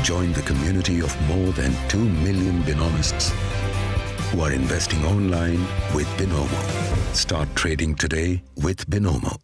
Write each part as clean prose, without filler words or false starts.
Join the community of more than 2 million Binomists who are investing online with Binomo. Start trading today with Binomo.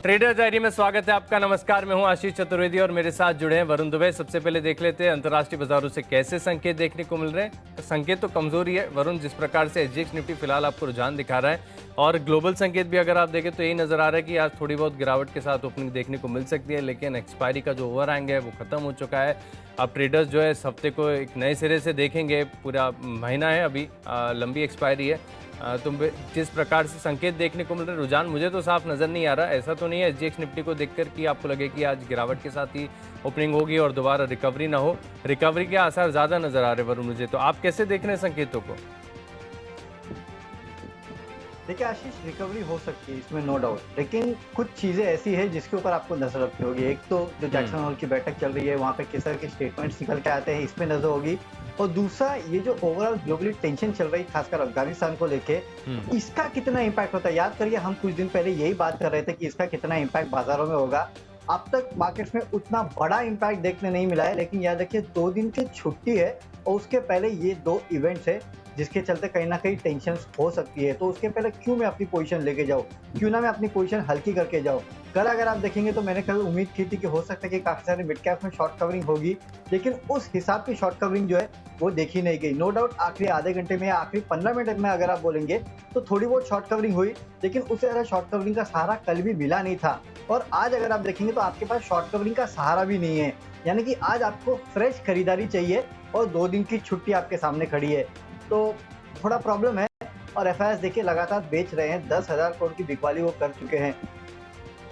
Trader diary में स्वागत है आपका। नमस्कार, मैं हूं आशीष चतुर्वेदी और मेरे साथ जुड़े हैं वरुण दुबे। सबसे पहले देख लेते हैं अंतर्राष्ट्रीय बाजारों से कैसे संकेत देखने को मिल रहे हैं। संकेत तो कमजोरी है वरुण, जिस प्रकार से एसजीएक्स निफ्टी फिलहाल आपको रुझान दिखा रहा है, और ग्लोबल संकेत भी अगर आप देखें तो यही नजर आ रहा है कि आज थोड़ी बहुत गिरावट के साथ ओपनिंग देखने को मिल सकती है, लेकिन एक्सपायरी का जो ओवरहैंग है वो खत्म हो चुका है। अब ट्रेडर्स जो है इस हफ्ते को एक नए सिरे से देखेंगे। पूरा महीना है अभी, लंबी एक्सपायरी है। तो जिस प्रकार से संकेत देखने को मिल रहे हैं, रुझान मुझे तो साफ नज़र नहीं आ रहा। ऐसा तो नहीं है एसजीएक्स निफ्टी को देखकर कि आपको लगे कि आज गिरावट के साथ ही ओपनिंग होगी और दोबारा रिकवरी ना हो। रिकवरी के आसार ज़्यादा नज़र आ रहे हैं वरुण मुझे। तो आप कैसे देख रहे हैं संकेतों को? देखिए आशीष, रिकवरी हो सकती है इसमें नो डाउट, लेकिन कुछ चीज़ें ऐसी है जिसके ऊपर आपको नजर रखनी होगी। एक तो जो जैक्सन होल की बैठक चल रही है, वहाँ पे किस तरह के स्टेटमेंट्स निकल के आते हैं, इस पे नजर होगी। और दूसरा, ये जो ओवरऑल ग्लोबली टेंशन चल रही है खासकर अफगानिस्तान को लेके, इसका कितना इम्पैक्ट होता है। याद करिए, हम कुछ दिन पहले यही बात कर रहे थे कि इसका कितना इम्पैक्ट बाजारों में होगा। अब तक मार्केट्स में उतना बड़ा इम्पैक्ट देखने नहीं मिला है, लेकिन याद रखिए 2 दिन की छुट्टी है और उसके पहले ये 2 इवेंट्स है जिसके चलते कहीं ना कहीं टेंशन हो सकती है। तो उसके पहले क्यों मैं अपनी पोजीशन लेके जाऊँ, क्यों ना मैं अपनी पोजीशन हल्की करके जाऊँ। कल अगर आप देखेंगे तो मैंने कल उम्मीद की थी कि हो सकता है कि काफी सारे मिड कैप में शॉर्ट कवरिंग होगी, लेकिन उस हिसाब की शॉर्ट कवरिंग जो है वो देखी नहीं गई। नो डाउट आखिरी आधे घंटे में या आखिरी 15 मिनट में अगर आप बोलेंगे तो थोड़ी बहुत शॉर्ट कवरिंग हुई, लेकिन उससे ज़्यादा शॉर्ट कवरिंग का सहारा कल भी मिला नहीं था। और आज अगर आप देखेंगे तो आपके पास शॉर्ट कवरिंग का सहारा भी नहीं है, यानी कि आज आपको फ्रेश खरीदारी चाहिए और 2 दिन की छुट्टी आपके सामने खड़ी है, तो थोड़ा प्रॉब्लम है। और एफआईएस देखिए लगातार बेच रहे हैं, 10,000 करोड़ की बिकवाली वो कर चुके हैं।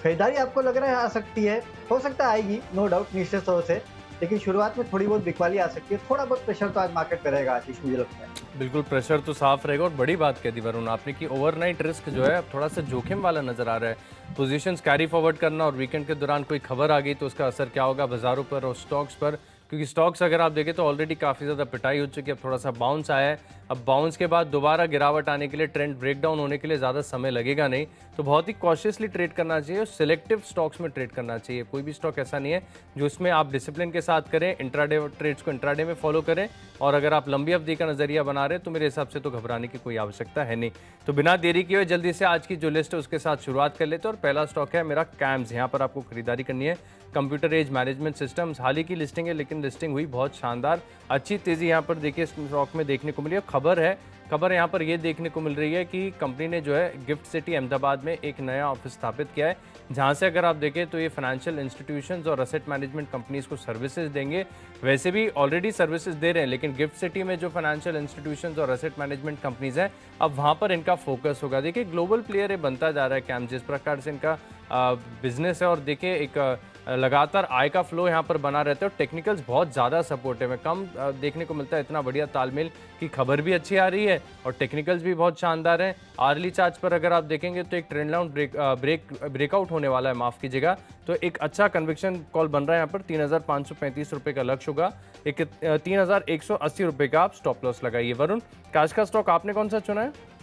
खरीदारी आपको लग रहा है आ सकती है, हो सकता है आएगी नो डाउट निश्चित तौर से, लेकिन शुरुआत में थोड़ी बहुत बिकवाली आ सकती है। थोड़ा बहुत प्रेशर तो आज मार्केट पे रहेगा आशीष, मुझे लगता है। बिल्कुल प्रेशर तो साफ रहेगा। और बड़ी बात कह दी वरुण आपने कि ओवरनाइट रिस्क जो है थोड़ा सा जोखिम वाला नजर आ रहा है। पोजीशंस कैरी फॉरवर्ड करना और वीकेंड के दौरान कोई खबर आ गई तो उसका असर क्या होगा बाजारों पर और स्टॉक्स पर, क्योंकि स्टॉक्स अगर आप देखें तो ऑलरेडी काफ़ी ज़्यादा पिटाई हो चुकी है। अब थोड़ा सा बाउंस आया है, अब बाउंस के बाद दोबारा गिरावट आने के लिए, ट्रेंड ब्रेकडाउन होने के लिए ज़्यादा समय लगेगा नहीं। तो बहुत ही कॉशियसली ट्रेड करना चाहिए और सिलेक्टिव स्टॉक्स में ट्रेड करना चाहिए। कोई भी स्टॉक ऐसा नहीं है जो इसमें आप डिसिप्लिन के साथ करें, इंट्राडे ट्रेड्स को इंट्राडे में फॉलो करें, और अगर आप लंबी अवधि का नजरिया बना रहे हैं तो मेरे हिसाब से तो घबराने की कोई आवश्यकता है नहीं। तो बिना देरी किए जल्दी से आज की जो लिस्ट है उसके साथ शुरुआत कर लेते हैं। और पहला स्टॉक है मेरा कैम्स। यहाँ पर आपको खरीदारी करनी है। कंप्यूटर एज मैनेजमेंट सिस्टम्स, हाल ही की लिस्टिंग है लेकिन लिस्टिंग हुई बहुत शानदार, अच्छी तेजी यहाँ पर देखिए स्टॉक में देखने को मिली है। खबर यहाँ पर ये देखने को मिल रही है कि कंपनी ने जो है गिफ्ट सिटी अहमदाबाद में एक नया ऑफिस स्थापित किया है, जहाँ से अगर आप देखें तो ये फाइनेंशियल इंस्टीट्यूशंस और असेट मैनेजमेंट कंपनीज को सर्विसेज देंगे। वैसे भी ऑलरेडी सर्विसेज दे रहे हैं, लेकिन गिफ्ट सिटी में जो फाइनेंशियल इंस्टीट्यूशंस और असेट मैनेजमेंट कंपनीज हैं, अब वहाँ पर इनका फोकस होगा। देखिए ग्लोबल प्लेयर ये बनता जा रहा है कैम्प, जिस प्रकार से इनका बिजनेस है, और देखिए एक लगातार आय का फ्लो यहाँ पर बना रहता है। और टेक्निकल्स बहुत ज़्यादा सपोर्टिव है, कम देखने को मिलता है इतना बढ़िया तालमेल की खबर भी अच्छी आ रही है और टेक्निकल्स भी बहुत शानदार हैं। आर्ली चार्ज पर अगर आप देखेंगे तो एक ट्रेंड लाइन ब्रेकआउट होने वाला है, माफ़ कीजिएगा। तो एक अच्छा कन्विक्शन कॉल बन रहा है यहाँ पर। 3,535 रुपये का लक्ष्य होगा, एक 3,180 रुपये का आप स्टॉप लॉस लगाइए। वरुण, कैश का स्टॉक आपने कौन सा चुना है?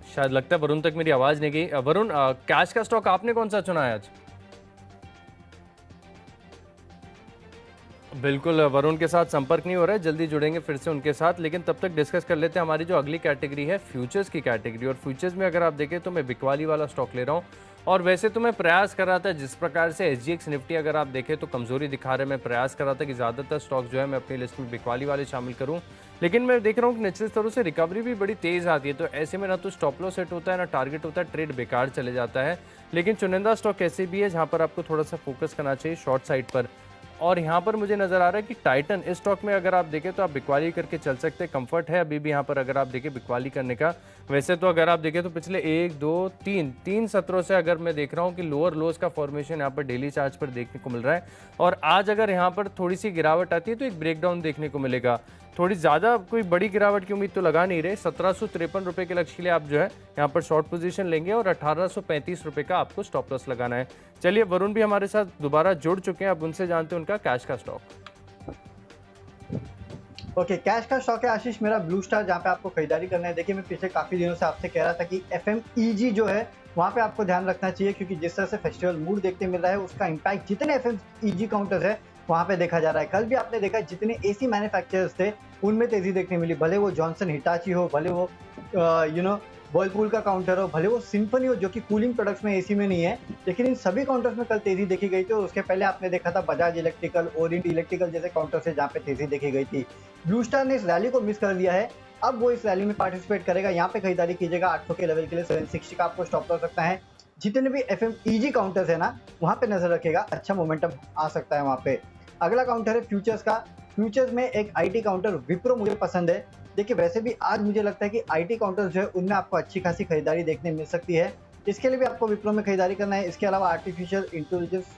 शायद लगता है वरुण तक मेरी आवाज नहीं गई। वरुण, कैश का स्टॉक आपने कौन सा चुना है आज? बिल्कुल, वरुण के साथ संपर्क नहीं हो रहा है, जल्दी जुड़ेंगे फिर से उनके साथ। लेकिन तब तक डिस्कस कर लेते हैं हमारी जो अगली कैटेगरी है, फ्यूचर्स की कैटेगरी। और फ्यूचर्स में अगर आप देखें तो मैं बिकवाली वाला स्टॉक ले रहा हूँ। और वैसे तो मैं प्रयास कर रहा था, जिस प्रकार से एसजीएक्स निफ्टी अगर आप देखें तो कमजोरी दिखा रहे हैं, मैं प्रयास कर रहा था कि ज़्यादातर स्टॉक जो है मैं अपनी लिस्ट में बिकवाली वाले शामिल करूँ, लेकिन मैं देख रहा हूँ कि निश्चित तौर से रिकवरी भी बड़ी तेज़ आती है। तो ऐसे में ना तो स्टॉप लॉस सेट होता है, ना टारगेट होता है, ट्रेड बेकार चले जाता है। लेकिन चुनिंदा स्टॉक ऐसे भी है जहाँ पर आपको थोड़ा सा फोकस करना चाहिए शॉर्ट साइड पर। और यहाँ पर मुझे नजर आ रहा है कि टाइटन, इस स्टॉक में अगर आप देखें तो आप बिकवाली करके चल सकते हैं। कंफर्ट है अभी भी यहाँ पर अगर आप देखें बिकवाली करने का। वैसे तो अगर आप देखें तो पिछले 1, 2, 3 सत्रों से अगर मैं देख रहा हूँ कि लोअर लोज का फॉर्मेशन यहाँ पर डेली चार्ज पर देखने को मिल रहा है। और आज अगर यहाँ पर थोड़ी सी गिरावट आती है तो एक ब्रेकडाउन देखने को मिलेगा। थोड़ी ज़्यादा कोई बड़ी गिरावट की उम्मीद तो लगा नहीं रहे। 1753 रुपये के लक्ष्य के लिए आप जो है यहाँ पर शॉर्ट पोजीशन लेंगे और 1835 रुपये का आपको स्टॉप लॉस लगाना है। चलिए, वरुण भी हमारे साथ दोबारा जुड़ चुके हैं, अब उनसे जानते हैं उनका कैश का स्टॉक। ओके, कैश का स्टॉक है आशीष मेरा ब्लू स्टार, जहाँ पे आपको खरीदारी करना है। देखिए, मैं पिछले काफ़ी दिनों से आपसे कह रहा था कि एफएमईजी जो है, वहाँ पे आपको ध्यान रखना चाहिए, क्योंकि जिस तरह से फेस्टिवल मूड देखते मिल रहा है, उसका इम्पैक्ट जितने एफएमईजी काउंटर्स है, वहाँ पे देखा जा रहा है। कल भी आपने देखा जितने एसी मैन्युफैक्चरर्स थे, उनमें तेज़ी देखने मिली। भले वो जॉनसन हिटाची हो, भले वो व्हर्लपूल का काउंटर हो, भले वो सिम्फनी हो, जो कि कूलिंग प्रोडक्ट्स में, एसी में नहीं है, लेकिन इन सभी काउंटर्स में कल तेज़ी देखी गई थी। और उसके पहले आपने देखा था बजाज इलेक्ट्रिकल, ओरिएंट इलेक्ट्रिकल जैसे काउंटर्स है, जहाँ पे तेज़ी देखी गई थी। ब्लू स्टार ने इस रैली को मिस कर दिया है। अब वो इस रैली में पार्टिसिपेट करेगा। यहाँ पे खरीदारी कीजिएगा 800 के लेवल के लिए 760 का आपको स्टॉप लॉस सकता है। जितने भी एफएमईजी काउंटर्स है ना, वहाँ पे नजर रखेगा, अच्छा मोमेंटम आ सकता है वहाँ पे। अगला काउंटर है फ्यूचर्स का। फ्यूचर्स में एक आईटी काउंटर विप्रो मुझे पसंद है। देखिए, वैसे भी आज मुझे लगता है कि आईटी काउंटर्स जो है, उनमें आपको अच्छी खासी खरीदारी देखने मिल सकती है। इसके लिए भी आपको विप्रो में खरीदारी करना है। इसके अलावा आर्टिफिशियल इंटेलिजेंस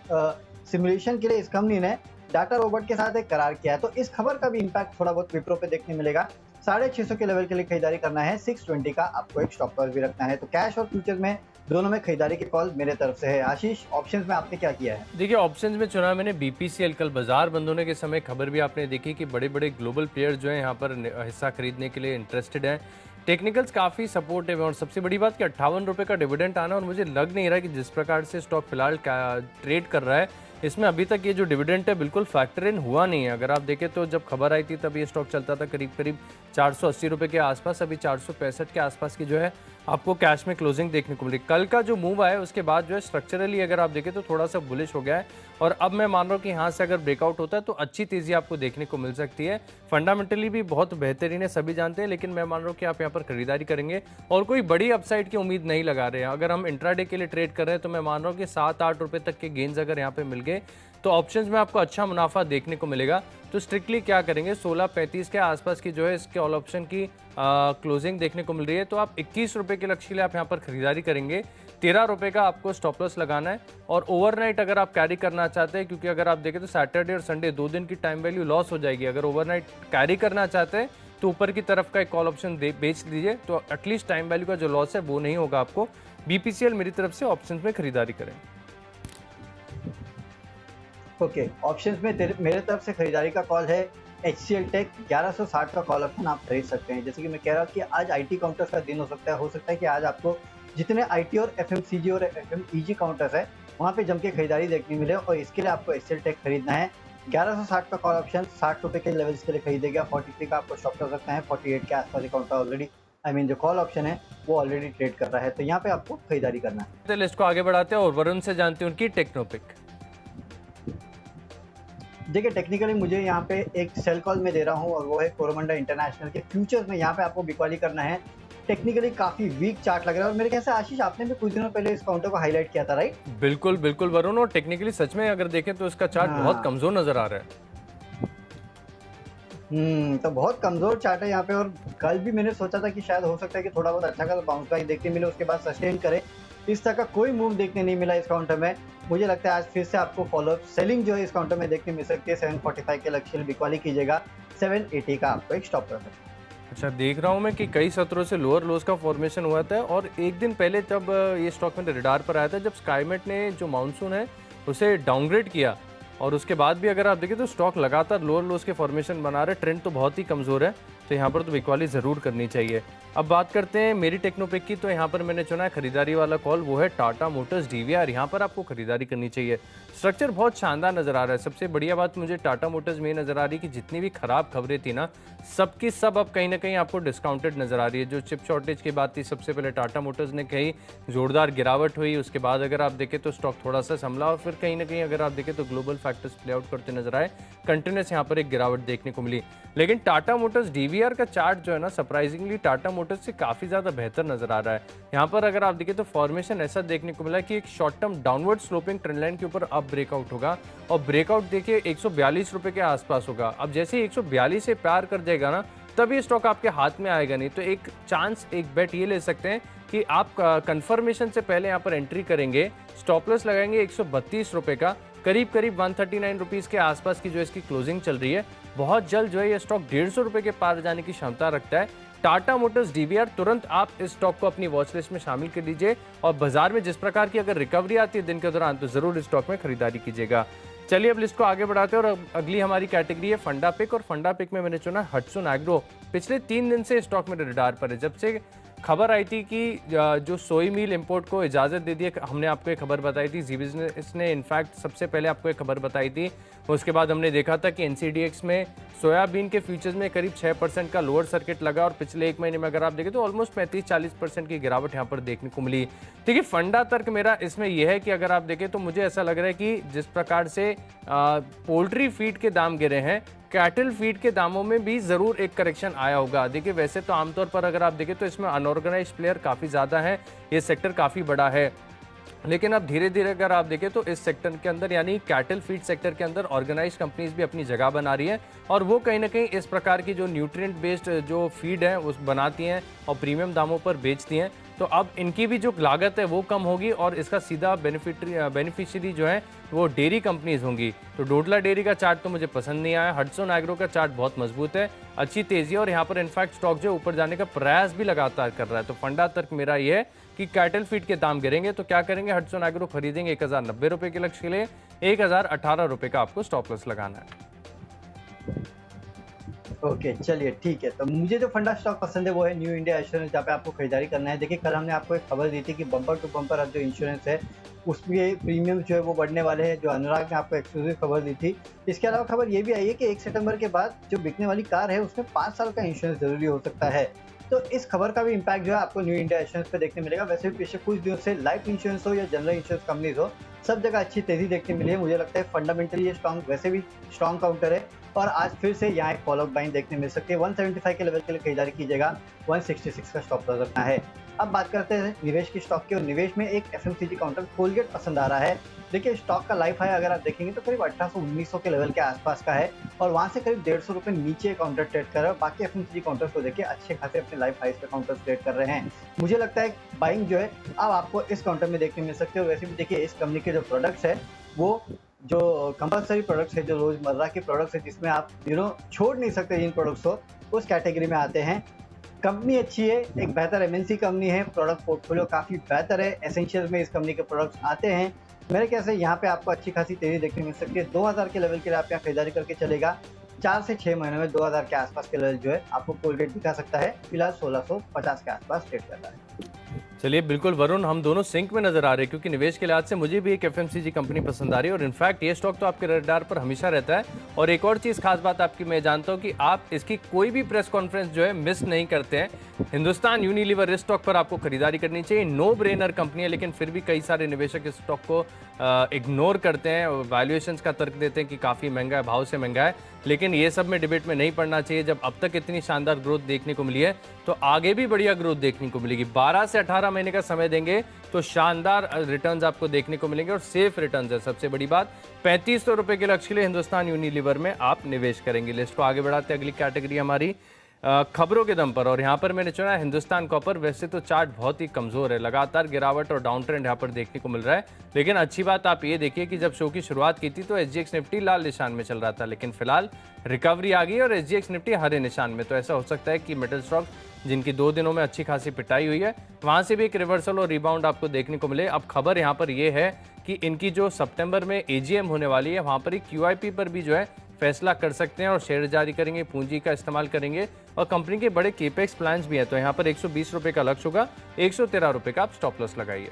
सिमुलेशन के लिए इस कंपनी ने डाटा रोबोट के साथ एक करार किया है, तो इस खबर का भी इम्पैक्ट थोड़ा बहुत विप्रो पे देखने मिलेगा। 650 के लेवल के लिए खरीदारी करना है। 620 का आपको एक स्टॉप लॉस भी रखना है। तो कैश और फ्यूचर में दोनों में खरीदारी की कॉल मेरे तरफ से है। आशीष, ऑप्शंस में आपने क्या किया है? देखिए, ऑप्शंस में चुना मैंने बीपीसीएल। कल बाजार बंद होने के समय खबर भी आपने देखी कि बड़े बड़े ग्लोबल प्लेयर्स जो हैं यहाँ पर हिस्सा खरीदने के लिए इंटरेस्टेड हैं। टेक्निकल्स काफ़ी सपोर्टिव है और सबसे बड़ी बात कि 58 रुपये का डिविडेंड आना, और मुझे लग नहीं रहा कि जिस प्रकार से स्टॉक फिलहाल ट्रेड कर रहा है, इसमें अभी तक ये जो डिविडेंड है बिल्कुल फैक्टर इन हुआ नहीं है। अगर आप देखें तो जब खबर आई थी तब ये स्टॉक चलता था करीब करीब 480 रुपये के आसपास, अभी 465 के आसपास की जो है आपको कैश में क्लोजिंग देखने को मिली। कल का जो मूव आया उसके बाद जो है स्ट्रक्चरली अगर आप देखें तो थोड़ा सा बुलिश हो गया है, और अब मैं मान रहा हूँ कि यहाँ से अगर ब्रेकआउट होता है तो अच्छी तेज़ी आपको देखने को मिल सकती है। फंडामेंटली भी बहुत बेहतरीन है, सभी जानते हैं, लेकिन मैं मान रहा हूँ कि आप यहाँ पर खरीदारी करेंगे और कोई बड़ी अपसाइड की उम्मीद नहीं लगा रहे हैं। अगर हम इंट्राडे के लिए ट्रेड कर रहे हैं तो मैं मान रहा हूँ कि 7-8 रुपये तक के गेंस अगर यहाँ पे मिल गए तो ऑप्शंस में आपको अच्छा मुनाफा देखने को मिलेगा। तो स्ट्रिक्टली क्या करेंगे, 16.35 के आसपास की जो है इसके ऑल ऑप्शन की क्लोजिंग देखने को मिल रही है, तो आप 21 रुपये के लक्ष्य के लिए आप यहाँ पर खरीदारी करेंगे। 13 रुपये का आपको स्टॉप लॉस लगाना है। और ओवरनाइट अगर आप कैरी करना चाहते हैं, क्योंकि अगर आप देखें तो सैटरडे और संडे 2 दिन की टाइम वैल्यू लॉस हो जाएगी। अगर ओवरनाइट कैरी करना चाहते हैं तो ऊपर की तरफ का एक कॉल ऑप्शन बेच दीजिए, तो एटलीस्ट टाइम वैल्यू का जो लॉस है वो नहीं होगा आपको। बीपीसीएल मेरी तरफ से ऑप्शन में खरीदारी करें। ओके, ऑप्शंस में मेरे तरफ से खरीदारी का कॉल है HCL टेक। 1160 का कॉल ऑप्शन आप खरीद सकते हैं। जैसे कि मैं कह रहा हूँ कि आज आईटी काउंटर्स का दिन हो सकता है कि आज आपको जितने आईटी और एफएमसीजी और एफएमईजी काउंटर्स है, वहाँ पे जम के खरीदारी देखने मिले, और इसके लिए आपको HCL टेक खरीदना है। 1160 का कॉल ऑप्शन 60 रुपये के लेवल्स के लिए खरीदेगा। 43 का आपको स्टॉप लॉस रखना है। 48 के आसपास ये काउंटर ऑलरेडी जो कॉल ऑप्शन है वो ऑलरेडी ट्रेड कर रहा है, तो यहाँ पे आपको खरीदारी करना है। लिस्ट को आगे बढ़ाते हैं और वरुण से जानते हैं उनकी टेक्नोपिक। देखिए, टेक्निकली मुझे यहाँ पे एक सेल कॉल में दे रहा हूँ, और वो है कोरोमंडल इंटरनेशनल के फ्यूचर्स में। यहाँ पे आपको बिकवाली करना है। टेक्निकली काफी वीक चार्ट लग रहा है, और मेरे ख्याल से आशीष आपने भी कुछ दिनों पहले इस काउंटर को हाईलाइट किया था, राइट? बिल्कुल बिल्कुल वरुण, और टेक्निकली सच में अगर देखें तो इसका चार्ट बहुत कमजोर नजर आ रहा है। तो बहुत कमजोर चार्ट है यहाँ पे। और कल भी मैंने सोचा था कि शायद हो सकता है कि थोड़ा बहुत अच्छा खासा बाउंस बैक देखने मिले, उसके बाद सस्टेन करे। इस तरह का कोई मूव देखने नहीं मिला इस काउंटर में। मुझे लगता है आज फिर से आपको फॉलोअप सेलिंग जो है इस काउंटर में देखने मिल सकती है। 745 के लक्ष्य बिकवाली कीजिएगा। 780 का आपको एक स्टॉप लॉस है। अच्छा, देख रहा हूँ मैं कि कई सत्रों से लोअर लोस का फॉर्मेशन हुआ था, और एक दिन पहले जब ये स्टॉक में रडार पर आया था, जब स्काईमेट ने जो मानसून है उसे डाउनग्रेड किया, और उसके बाद भी अगर आप देखें तो स्टॉक लगातार लोअर लोस के फॉर्मेशन बना रहे। ट्रेंड तो बहुत ही कमज़ोर है, तो यहाँ पर तो बिकवाली ज़रूर करनी चाहिए। अब बात करते हैं मेरी टेक्नोपिक की। तो यहाँ पर मैंने चुना है खरीदारी वाला कॉल, वो है टाटा मोटर्स DVR। यहाँ पर आपको खरीदारी करनी चाहिए। स्ट्रक्चर बहुत शानदार नज़र आ रहा है। सबसे बढ़िया बात मुझे टाटा मोटर्स में नज़र आ रही है कि जितनी भी खराब खबरें थी ना, सबकी सब अब कहीं ना कहीं आपको डिस्काउंटेड नज़र आ रही है। जो चिप शॉर्टेज की बात थी, सबसे पहले टाटा मोटर्स ने कहीं जोरदार गिरावट हुई, उसके बाद अगर आप देखें तो स्टॉक थोड़ा सा संभला, और फिर कहीं ना कहीं अगर आप देखें तो ग्लोबल फैक्टर्स प्ले आउट करते नजर आए। कंटिन्यूस यहाँ पर एक गिरावट देखने को मिली, लेकिन टाटा मोटर्स DVR का चार्ट जो है ना, सरप्राइजिंगली टाटा मोटर्स से काफ़ी ज़्यादा बेहतर नजर आ रहा है। यहाँ पर अगर आप देखें तो फॉर्मेशन ऐसा देखने को मिला कि एक short term downward sloping trend line के ऊपर अब ब्रेकआउट होगा, और ब्रेकआउट देखिए 142 रुपये के आसपास होगा। अब जैसे ही 142 से पार कर जाएगा ना, तभी स्टॉक आपके हाथ में आएगा। नहीं तो एक चांस, एक बेट ये ले सकते हैं कि आप कंफर्मेशन से पहले यहाँ पर एंट्री करेंगे, स्टॉप लॉस लगाएंगे 132 रुपये का, करीब करीब 139 रुपीज़ के आसपास की जो इसकी क्लोजिंग चल रही है। बहुत जल्द जो है ये स्टॉक 150 रुपये के पार जाने की क्षमता रखता है। टाटा मोटर्स DVR, तुरंत आप इस स्टॉक को अपनी वॉच लिस्ट में शामिल कर लीजिए, और बाजार में जिस प्रकार की अगर रिकवरी आती है दिन के दौरान, तो जरूर इस स्टॉक में खरीदारी कीजिएगा। चलिए अब लिस्ट को आगे बढ़ाते हैं और अगली हमारी कैटेगरी है फंडा पिक, और फंडा पिक में मैंने चुना हटसुन एग्रो। पिछले 3 दिन से स्टॉक मेरे रडार पर है। जब से खबर आई थी कि जो सोई मील इंपोर्ट को इजाज़त दे दी है, हमने आपको एक खबर बताई थी, जी बिजनेस ने इनफैक्ट सबसे पहले आपको एक खबर बताई थी। उसके बाद हमने देखा था कि एनसीडीएक्स में सोयाबीन के फ्यूचर्स में करीब 6% का लोअर सर्किट लगा, और पिछले 1 महीने में अगर आप देखें तो ऑलमोस्ट 35-40% की गिरावट यहाँ पर देखने को मिली। देखिए फंडा तर्क मेरा इसमें यह है कि अगर आप देखें तो मुझे ऐसा लग रहा है कि जिस प्रकार से पोल्ट्री फीड के दाम गिरे हैं, कैटल फीड के दामों में भी ज़रूर एक करेक्शन आया होगा। देखिए वैसे तो आमतौर पर अगर आप देखें तो इसमें अनऑर्गेनाइज्ड प्लेयर काफ़ी ज़्यादा हैं, ये सेक्टर काफ़ी बड़ा है, लेकिन अब धीरे धीरे अगर आप देखें तो इस सेक्टर के अंदर यानी कैटल फीड सेक्टर के अंदर ऑर्गेनाइज्ड कंपनीज भी अपनी जगह बना रही है, और वो कहीं ना कहीं इस प्रकार की जो न्यूट्रिएंट बेस्ड जो फीड है उस बनाती हैं और प्रीमियम दामों पर बेचती हैं। तो अब इनकी भी जो लागत है वो कम होगी, और इसका सीधा बेनिफिशियरी जो है वो डेयरी कंपनीज होंगी। तो डोडला डेयरी का चार्ट तो मुझे पसंद नहीं आया। हटसुन एग्रो का चार्ट बहुत मजबूत है, अच्छी तेजी है, और यहाँ पर इनफैक्ट स्टॉक जो ऊपर जाने का प्रयास भी लगातार कर रहा है। तो फंडा तर्क मेरा ये है कि कैटल फीड के दाम गिरेंगे तो क्या करेंगे, हटसुन एग्रो खरीदेंगे 1090 रुपये के लक्ष्य के लिए, 1018 रुपये का आपको स्टॉप लॉस लगाना है। ओके चलिए ठीक है। तो मुझे जो फंडा स्टॉक पसंद है वो है न्यू इंडिया एश्योरेंस, जहाँ पे आपको खरीदारी करना है। देखिए कल हमने आपको एक खबर दी थी कि बम्पर टू बम्पर अब जो इंश्योरेंस है उसमें प्रीमियम जो है वो बढ़ने वाले हैं, जो अनुराग ने आपको एक्सक्लूसिव खबर दी थी। इसके अलावा खबर ये भी आई है कि 1 सितंबर के बाद जो बिकने वाली कार है उसमें 5 साल का इंश्योरेंस जरूरी हो सकता है। तो इस खबर का भी इम्पैक्ट जो है आपको न्यू इंडिया एश्योरेंस पे देखने मिलेगा। वैसे भी पिछले कुछ दिनों से लाइफ इंश्योरेंस हो या जनरल इंश्योरेंस कंपनीज हो, सब जगह अच्छी तेजी देखने मिली है। मुझे लगता है फंडामेंटली ये स्ट्रॉन्ग, वैसे भी स्ट्रॉन्ग काउंटर है, और आज फिर से यहाँ एक फॉलोअप बाइंग देखने मिल सकती है। 175 के लेवल के लिए खरीदारी कीजिएगा, 166 का स्टॉप लॉस रखना है। अब बात करते हैं निवेश की स्टॉक की, और निवेश में एक एफएमसीजी काउंटर कोलगेट पसंद आ रहा है। देखिए स्टॉक का लाइफ हाई अगर आप देखेंगे तो करीब 1800-1900 के लेवल के आसपास का है, और वहाँ से करीब 150 रुपये नीचे काउंटर ट्रेड कर रहा है। बाकी एफएमसीजी काउंटर्स को देखिए अच्छे खासे अपने लाइफ हाइस पे काउंटर्स ट्रेड कर रहे हैं। मुझे लगता है बाइंग जो है अब आपको इस काउंटर में देखने मिल सकते हो। वैसे भी देखिए इस कंपनी के जो प्रोडक्ट्स है वो जो कंपलसरी प्रोडक्ट्स है, जो रोजमर्रा के प्रोडक्ट्स है जिसमें आप छोड़ नहीं सकते इन प्रोडक्ट्स को, उस कैटेगरी में आते हैं। कंपनी अच्छी है, एक बेहतर एमएनसी कंपनी है, प्रोडक्ट पोर्टफोलियो काफ़ी बेहतर है, एसेंशियल में इस कंपनी के प्रोडक्ट्स आते हैं। मेरे ख्याल से यहाँ पे आपको अच्छी खासी तेजी देखने मिल सकती है। 2000 के लेवल के लिए आप यहाँ खरीदारी करके चलेगा। 4 से 6 महीनों में 2000 के आसपास के लेवल जो है आपको कोलगेट दिखा सकता है। फिलहाल 1650 के आसपास ट्रेड कर रहा है। चलिए बिल्कुल वरुण, हम दोनों सिंक में नजर आ रहे हैं, क्योंकि निवेश के लिहाज से मुझे भी एक एफएमसीजी कंपनी पसंद आ रही है, और इनफैक्ट ये स्टॉक तो आपके रडार पर हमेशा रहता है। और एक और चीज़ खास बात आपकी मैं जानता हूँ कि आप इसकी कोई भी प्रेस कॉन्फ्रेंस जो है मिस नहीं करते हैं। हिंदुस्तान यूनिलीवर इस स्टॉक पर आपको खरीदारी करनी चाहिए। नो ब्रेनर कंपनी है, लेकिन फिर भी कई सारे निवेशक इस स्टॉक को इग्नोर करते हैं, वैल्यूएशंस का तर्क देते हैं कि काफ़ी महंगा है, भाव से महंगा है। लेकिन ये सब में डिबेट में नहीं पड़ना चाहिए। जब अब तक इतनी शानदार ग्रोथ देखने को मिली है तो आगे भी बढ़िया ग्रोथ देखने को मिलेगी। 12 से 18 महीने का समय देंगे तो शानदार रिटर्न्स आपको देखने को मिलेंगे, और सेफ रिटर्न्स है सबसे बड़ी बात। 3500 रुपये के लक्ष्य के लिए हिंदुस्तान यूनिलीवर में आप निवेश करेंगे। लिस्ट को आगे बढ़ाते हैं, अगली कैटेगरी हमारी खबरों के दम पर, और यहाँ पर मैंने चुना है हिंदुस्तान कॉपर। वैसे तो चार्ट बहुत ही कमजोर है, लगातार गिरावट और डाउन ट्रेंड यहाँ पर देखने को मिल रहा है, लेकिन अच्छी बात आप ये देखिए कि जब शो की शुरुआत की थी तो एसजीएक्स निफ्टी लाल निशान में चल रहा था, लेकिन फिलहाल रिकवरी आ गई और एसजीएक्स निफ्टी हरे निशान में। तो ऐसा हो सकता है कि मेटल स्टॉक जिनकी 2 दिनों में अच्छी खासी पिटाई हुई है, वहां से भी एक रिवर्सल और रिबाउंड आपको देखने को मिले। अब खबर यहाँ पर यह है कि इनकी जो सितंबर में एजीएम होने वाली है, वहां पर ही क्यूआईपी पर भी जो है फैसला कर सकते हैं और शेयर जारी करेंगे, पूंजी का इस्तेमाल करेंगे, और कंपनी के बड़े केपेक्स प्लान्स भी हैं। तो यहाँ पर 120 रुपये का लक्ष्य होगा, 113 रुपये का आप स्टॉप लॉस लगाइए।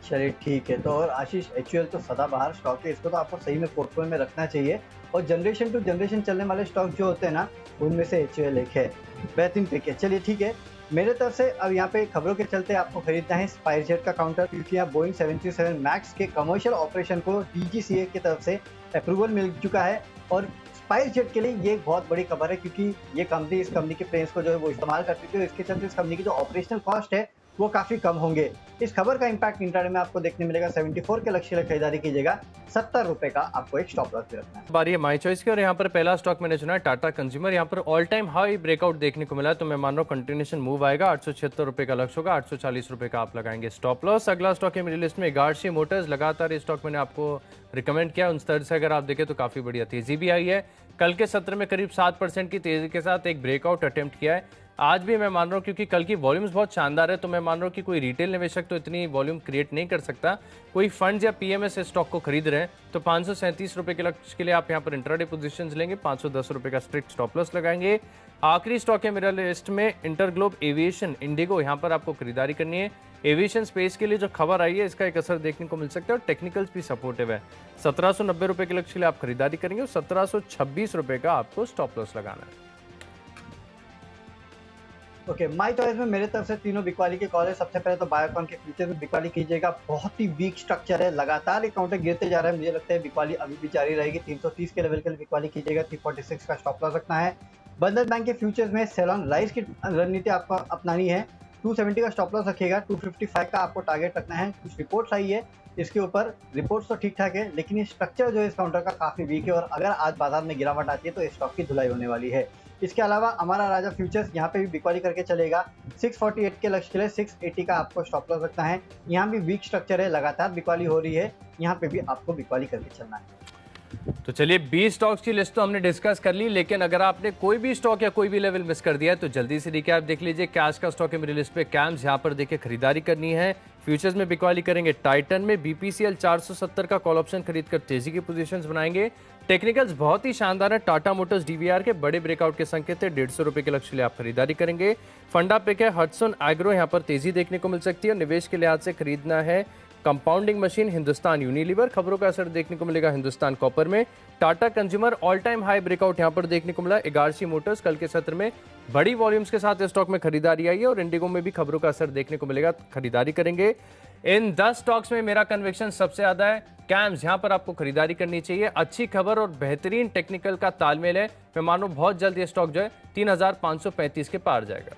चलिए ठीक है। तो और आशीष, एचयूएल तो सदाबहार स्टॉक है, इसको तो आपको सही में पोर्टफोलियो में रखना चाहिए, और जनरेशन टू जनरेशन चलने वाले स्टॉक जो होते हैं ना, उनमें से एचयूएल एक है। बेहतरीन पिक है। चलिए ठीक है, मेरे तरफ से अब यहाँ पे खबरों के चलते आपको खरीदना है स्पाइसजेट का काउंटर, क्योंकि यहाँ बोइंग 737 मैक्स के कमर्शियल ऑपरेशन को डीजीसीए की तरफ से अप्रूवल मिल चुका है, और स्पाइसजेट के लिए ये एक बहुत बड़ी खबर है, क्योंकि ये कंपनी, इस कंपनी के प्लेन्स को जो है वो इस्तेमाल करती थी, तो इसके चलते इस कंपनी की जो ऑपरेशनल कॉस्ट है वो काफी कम होंगे। इस खबर का इंपैक्ट इंट्राडे में आपको देखने मिलेगा। 74 के लक्ष्य के लिए खरीदारी कीजिएगा, 70 रुपए का आपको एक स्टॉप लॉस भी रखना है। बारी है माई चॉइस की, और यहाँ पर पहला स्टॉक मैंने चुना है टाटा कंज्यूमर। यहाँ पर ऑल टाइम हाई ब्रेकआउट देखने को मिला है, तो मैं मान रहा हूँ कंटिन्यूएशन मूव आएगा। 876 रुपये का लक्ष्य होगा, 840 रुपये का आप लगाएंगे स्टॉप लॉस। अगला स्टॉक है मेरी लिस्ट में गार्शी मोटर्स। लगातार ये स्टॉक मैंने आपको रिकमेंड किया, उन स्तर से अगर आप देखें तो काफी बढ़िया तेजी भी आई है। कल के सत्र में करीब 7% की तेजी के साथ एक ब्रेकआउट अटेम्प्ट किया है। आज भी मैं मान रहा हूँ, क्योंकि कल की वॉल्यूम्स बहुत शानदार है, तो मैं मान रहा हूँ कि कोई रिटेल निवेशक तो इतनी वॉल्यूम क्रिएट नहीं कर सकता। कोई फंड या पीएमएस स्टॉक को खरीद रहे हैं तो 537 रुपए के लक्ष्य के लिए आप यहाँ पर इंट्राडे पोजीशंस लेंगे, 510 रुपए का स्ट्रिक्ट स्टॉप लॉस लगाएंगे। आखिरी स्टॉक है मेरा लिस्ट में इंटरग्लोब एविएशन इंडिगो, यहाँ पर आपको खरीदारी करनी है। एविएशन स्पेस के लिए जो खबर आई है इसका एक असर देखने को मिल सकता है और टेक्निकल्स भी सपोर्टिव है। 1790 रुपए के लक्ष्य के लिए आप खरीदारी करेंगे और 1726 रुपए का आपको स्टॉप लॉस लगाना है। ओके, माय चॉइस में मेरे तरफ से तीनों बिकवाली के कॉल है। सबसे पहले तो बायोकॉन के फ्यूचर में बिकवाली कीजिएगा, बहुत ही वीक स्ट्रक्चर है, लगातार एक काउंटर गिरते जा रहा है, मुझे लगता है बिकवाली अभी भी जारी रहेगी। 330 के लेवल के लिए बिकवाली कीजिएगा, 346 का स्टॉप लॉस रखना है। बंधन बैंक के फ्यूचर्स में सेल ऑन राइज की रणनीति आपको अपनानी है, 270 का स्टॉप लॉस रखिएगा, 255 का आपको टारगेट रखना है। कुछ रिपोर्ट्स आई है इसके ऊपर, रिपोर्ट्स तो ठीक ठाक है, लेकिन ये स्ट्रक्चर जो है इस काउंटर का काफी वीक है और अगर आज बाजार में गिरावट आती है तो स्टॉक की धुलाई होने वाली है। इसके अलावा हमारा राजा फ्यूचर्स यहाँ पे भी बिकवाली करके चलेगा, 648 के लक्ष्य के लिए 680 का आपको स्टॉप लॉस रखना है। यहाँ भी वीक स्ट्रक्चर है, लगातार बिकवाली हो रही है, यहाँ पे भी आपको बिकवाली करके चलना है। तो चलिए 20 स्टॉक्स की लिस्ट तो हमने डिस्कस कर ली, लेकिन अगर आपने कोई भी स्टॉक या कोई भी लेवल मिस कर दिया है तो जल्दी से देखिए, आप देख लीजिए कैश का स्टॉक है मेरी लिस्ट पे, कैम्स यहाँ पर देखिए खरीदारी करनी है। फ्यूचर्स में बिकवाली करेंगे, टाइटन में बीपीसीएल 470 का कॉल ऑप्शन खरीदकर तेजी की पोजीशंस बनाएंगे। टेक्निकल्स बहुत ही शानदार है, टाटा मोटर्स डीवीआर के बड़े ब्रेकआउट के संकेत है, 150 रुपए के लक्ष्य लिए आप खरीदारी करेंगे। फंडा पिक है हडसन एग्रो, यहाँ पर तेजी देखने को मिल सकती है और निवेश के लिहाज से खरीदना है कंपाउंडिंग मशीन हिंदुस्तान यूनिलीवर। खबरों का असर देखने को मिलेगा हिंदुस्तान कॉपर में। Tata consumer all time high breakout यहां पर देखने को मिला। एगारसी मोटर्स कल के सत्र में बड़ी वॉल्यूम्स के साथ स्टॉक में खरीदारी आई है और इंडिगो में भी खबरों का असर देखने को मिलेगा, खरीदारी करेंगे। इन 10 स्टॉक्स में मेरा कन्विक्शन सबसे ज्यादा है, कैम्स यहां पर आपको खरीदारी करनी चाहिए। अच्छी खबर और बेहतरीन टेक्निकल का तालमेल है, मैं मानो बहुत जल्द ये स्टॉक जो है 3535 के पार जाएगा।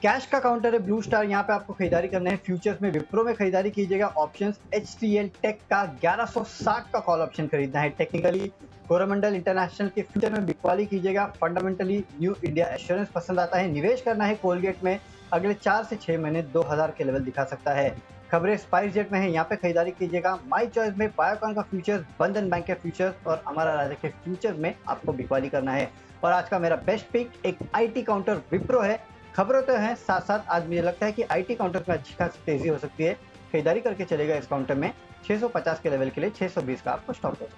कैश का काउंटर है ब्लू स्टार, यहाँ पे आपको खरीदारी करना है। फ्यूचर्स में विप्रो में खरीदारी कीजिएगा, ऑप्शंस HCL टेक का 1160 का कॉल ऑप्शन खरीदना है। टेक्निकली कोरोमंडल इंटरनेशनल के फ्यूचर में बिकवाली कीजिएगा। फंडामेंटली न्यू इंडिया एश्योरेंस पसंद आता है। निवेश करना है कोलगेट में, अगले 4 से 6 महीने 2000 के लेवल दिखा सकता है। खबरें स्पाइस जेट में है, यहाँ पे खरीदारी कीजिएगा। माई चॉइस में बायोकॉन का फ्यूचर्स, बंधन बैंक के फ्यूचर्स और अमरा राजा के फ्यूचर में आपको बिकवाली करना है। और आज का मेरा बेस्ट पिक एक IT काउंटर विप्रो है। खबरों तो हैं, साथ साथ आज मुझे लगता है कि IT काउंटर में अच्छी खासी तेजी हो सकती है, खरीदारी करके चलेगा इस काउंटर में। 650 के लेवल के लिए 620 का आपको स्टॉप लॉस।